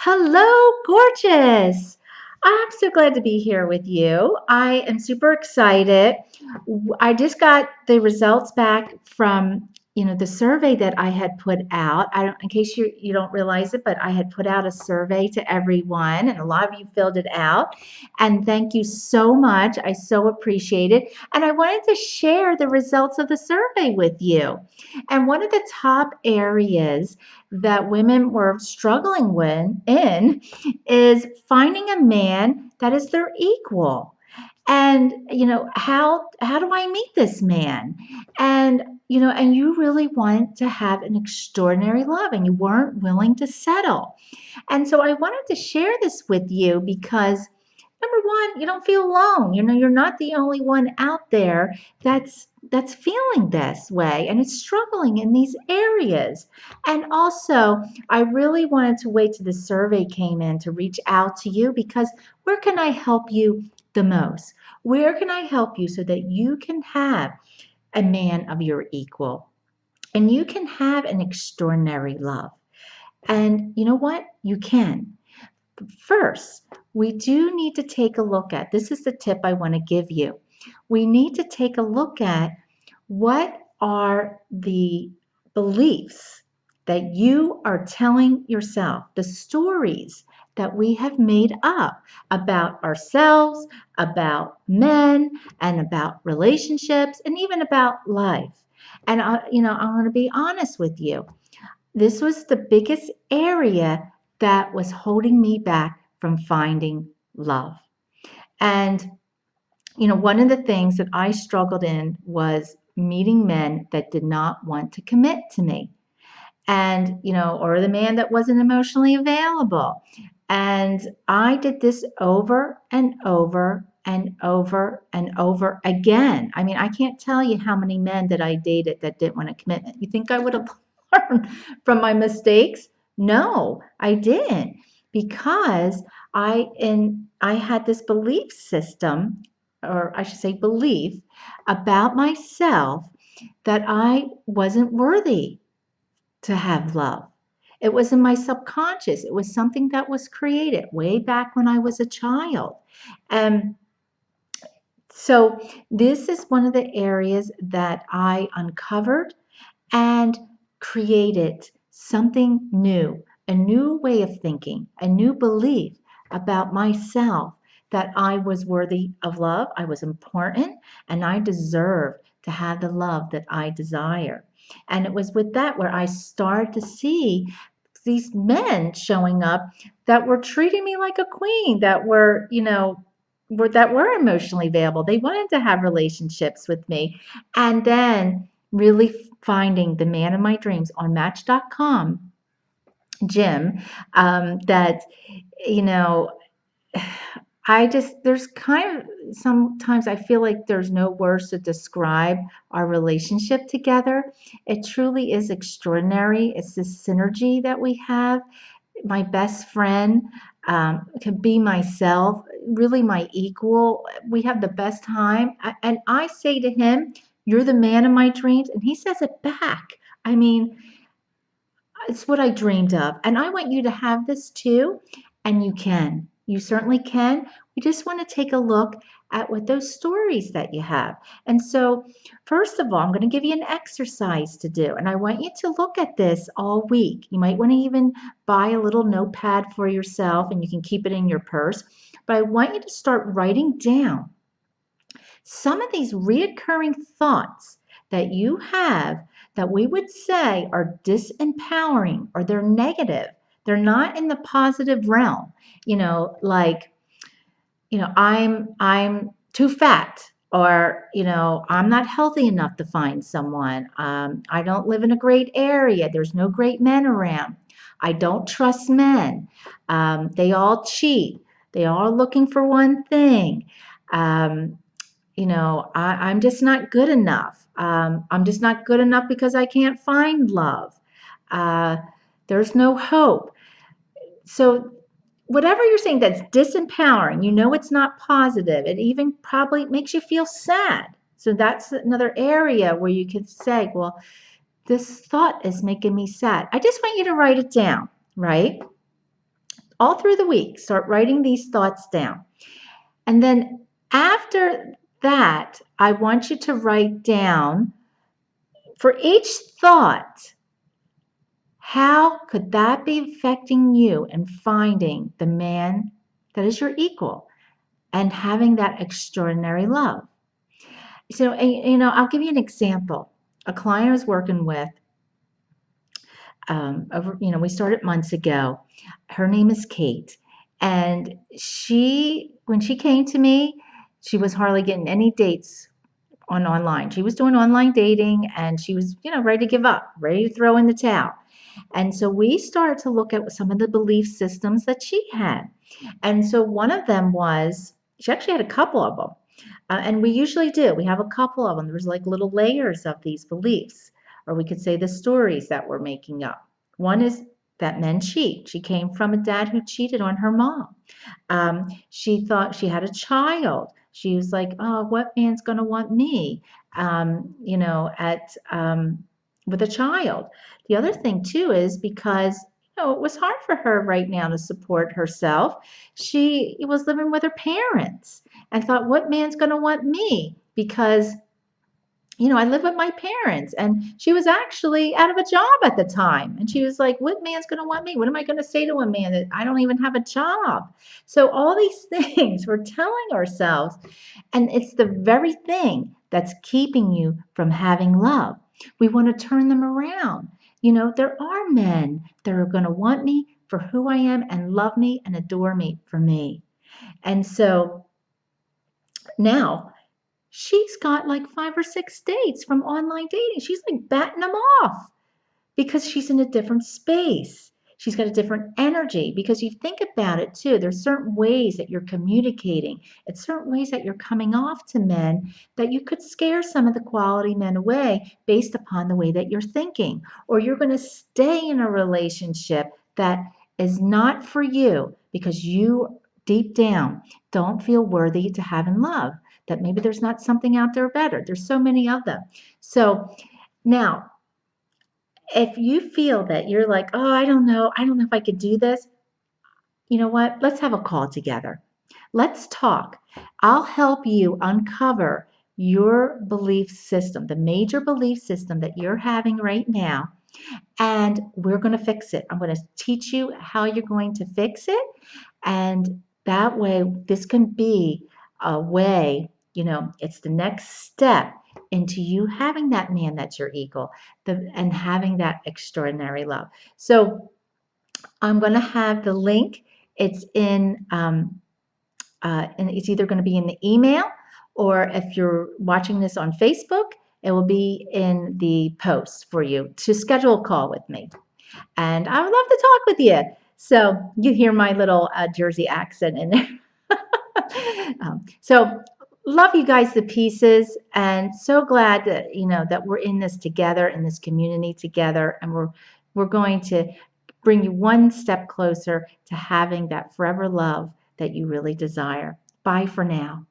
Hello, gorgeous. I'm so glad to be here with you. I am super excited. I just got the results back from, the survey that I had put out. I don't, in case you don't realize it, but I had put out a survey to everyone, and a lot of you filled it out. And thank you so much. I so appreciate it. And I wanted to share the results of the survey with you. And one of the top areas that women were struggling in is finding a man that is their equal. And how do I meet this man? And and you really want to have an extraordinary love and you weren't willing to settle. And so I wanted to share this with you because number one, you don't feel alone. You're not the only one out there that's feeling this way and it's struggling in these areas. And also, I really wanted to wait till the survey came in to reach out to you because where can I help you the most? Where can I help you so that you can have a man of your equal and you can have an extraordinary love? And you know what? You can. First, we do need to take a look at this is the tip I want to give you. We need to take a look at what are the beliefs that you are telling yourself, the stories that we have made up about ourselves, about men, and about relationships, and even about life. And I want to be honest with you. This was the biggest area that was holding me back from finding love. And, one of the things that I struggled in was meeting men that did not want to commit to me and, or the man that wasn't emotionally available. And I did this over and over and over and over again. I mean, I can't tell you how many men that I dated that didn't want a commitment. You think I would have learned from my mistakes? No, I didn't because I had this belief system, or I should say belief, about myself that I wasn't worthy to have love. It was in my subconscious. It was something that was created way back when I was a child. And so this is one of the areas that I uncovered and created something new, a new way of thinking, a new belief about myself that I was worthy of love, I was important, and I deserved to have the love that I desire. And it was with that where I started to see these men showing up that were treating me like a queen, that were, that were emotionally available. They wanted to have relationships with me. And then really finding the man of my dreams on Match.com, Jim, that, you know, there's kind of sometimes I feel like there's no words to describe our relationship together. It truly is extraordinary. It's this synergy that we have. My best friend can be myself, really my equal. We have the best time. And I say to him, "You're the man of my dreams." And he says it back. I mean, it's what I dreamed of. And I want you to have this too. And you can. You certainly can. We just want to take a look at what those stories that you have. And so, first of all, I'm going to give you an exercise to do. And I want you to look at this all week. You might want to even buy a little notepad for yourself and you can keep it in your purse. But I want you to start writing down some of these reoccurring thoughts that you have that we would say are disempowering or they're negative. They're not in the positive realm. Like, I'm too fat, or I'm not healthy enough to find someone. I don't live in a great area. There's no great men around. I don't trust men. They all cheat. They all are looking for one thing. Um, I'm just not good enough. I'm just not good enough because I can't find love. Uh, there's no hope. So, whatever you're saying that's disempowering, it's not positive. It even probably makes you feel sad. So, that's another area where you could say, well, this thought is making me sad. I just want you to write it down, right? all through the week. Start writing these thoughts down. And then after that, I want you to write down for each thought, how could that be affecting you and finding the man that is your equal and having that extraordinary love? So, I'll give you an example. A client I was working with, we started months ago. Her name is Kate. And when she came to me, she was hardly getting any dates on online. She was doing online dating and she was, ready to give up, ready to throw in the towel. And so we started to look at some of the belief systems that she had. And so one of them was, she actually had a couple of them. And we usually do. We have a couple of them. There's like little layers of these beliefs, or we could say the stories that we're making up. One is that men cheat. She came from a dad who cheated on her mom. She thought she had a child. She was like, "Oh, what man's going to want me?" With a child. The other thing too is because it was hard for her right now to support herself. She was living with her parents and thought, what man's going to want me? Because, I live with my parents. And she was actually out of a job at the time. And she was like, what man's going to want me? What am I going to say to a man that I don't even have a job? So all these things we're telling ourselves, and it's the very thing that's keeping you from having love. We want to turn them around. There are men that are going to want me for who I am and love me and adore me for me. And so now she's got like 5 or 6 dates from online dating. She's like batting them off because she's in a different space. She's got a different energy because you think about it too. There's certain ways that you're communicating. It's certain ways that you're coming off to men that you could scare some of the quality men away based upon the way that you're thinking. Or you're going to stay in a relationship that is not for you because you deep down don't feel worthy to have in love. That maybe there's not something out there better. There's so many of them. So now, if you feel that you're like, oh, I don't know if I could do this, you know what? Let's have a call together. Let's talk. I'll help you uncover your belief system, the major belief system that you're having right now, and we're going to fix it. I'm going to teach you how you're going to fix it, and that way, this can be a way, it's the next step into you having that man that's your equal and having that extraordinary love. So I'm going to have the link. It's and it's either going to be in the email, or if you're watching this on Facebook, it will be in the post for you to schedule a call with me. And I would love to talk with you. So you hear my little Jersey accent in there. So love you guys to pieces, and so glad that that we're in this together, in this community together, and we're going to bring you one step closer to having that forever love that you really desire. Bye for now.